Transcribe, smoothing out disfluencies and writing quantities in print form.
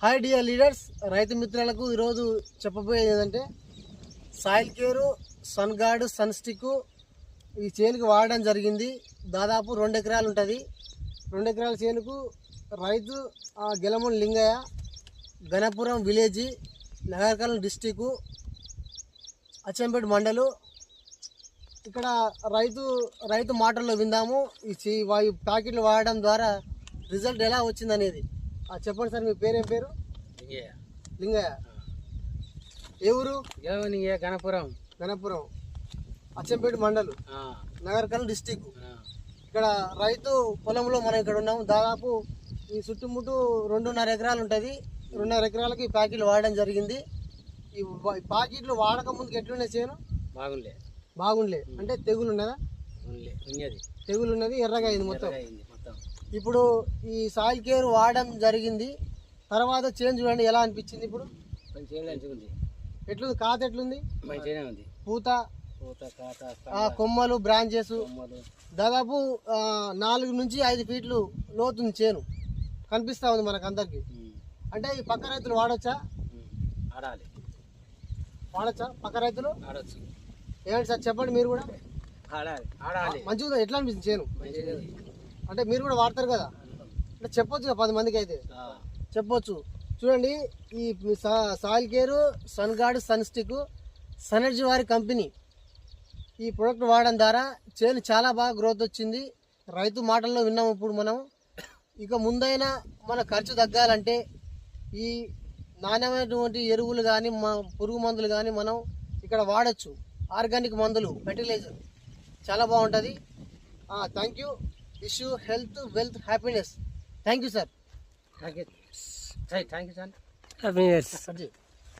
Hi dear leaders, రైతు మిత్రులకు ఈరోజు చెప్పబోయేది ఏంటంటే soil care, sun guard, sun stick ఈ చేనుకు వాడడం జరిగింది. దాదాపు 2 ఎకరాలు ఉంటుంది. 2 ఎకరాల చేనుకు రైతు గెలమూడి లింగయ్య, గణపురం విలేజ్, నగరకల్ డిస్టిక్, అచ్చంపేట మండలు. ఇక్కడ రైతు మాటల్లో విందాము. ఈ ప్యాకెట్లు వాడడం ద్వారా రిజల్ట్ ఎలా వచ్చిందనేది. చెప్పండి సార్, మీ పేరేం పేరు? లింగయ్య. ఏ ఊరు? గణపురం, అచ్చంపేట మండలు, నగరకల్ డిస్టిక్. ఇక్కడ రైతు పొలంలో మనం ఇక్కడ ఉన్నాము. దాదాపు ఈ చుట్టుముట్టు 2.5 ఎకరాలు ఉంటుంది. 2.5 ఎకరాలకి ఈ ప్యాకెట్లు వాడడం జరిగింది. ఈ ప్యాకెట్లు వాడక ముందుకు ఎట్లున్నాయి చేను? బాగుండే అంటే తెగులు ఉన్నదా? తెగులు ఉన్నది, ఎర్రగా అయింది మొత్తం. ఇప్పుడు ఈ సాయిల్ కేర్ వాడడం జరిగింది. తర్వాత చేంజ్ చూడండి ఎలా అనిపించింది. ఇప్పుడు ఎట్లుంది? కాత ఎట్లుంది? పూత, కొమ్మలు, బ్రాంచెస్ దాదాపు 4 నుంచి 5 ఫీట్లు లోతుంది చేను కనిపిస్తా ఉంది మనకు అందరికి. అంటే ఈ పక్క రైతులు వాడచ్చా? పక్క రైతులు ఏమండి సార్, చెప్పండి. మీరు కూడా మంచిగా ఎట్లా అనిపిస్తుంది చేను? అంటే మీరు కూడా వాడతారు కదా, అంటే చెప్పొచ్చు కదా 10 మందికి అయితే చెప్పొచ్చు. చూడండి, ఈ soil care, sun guard, sun stick, సనర్జీ వారి కంపెనీ ఈ ప్రోడక్ట్ వాడడం ద్వారా చేను చాలా బాగా గ్రోత్ వచ్చింది. రైతు మాటల్లో విన్నాము. ఇప్పుడు మనం ఇక ముందైనా మన ఖర్చు తగ్గాలంటే ఈ నాణ్యమైనటువంటి ఎరువులు కానీ పురుగు మందులు కానీ మనం ఇక్కడ వాడచ్చు. ఆర్గానిక్ మందులు, ఫెర్టిలైజర్ చాలా బాగుంటుంది. Thank you. Wish you health, wealth, happiness. Thank you sir. Thank you sir. Happy years.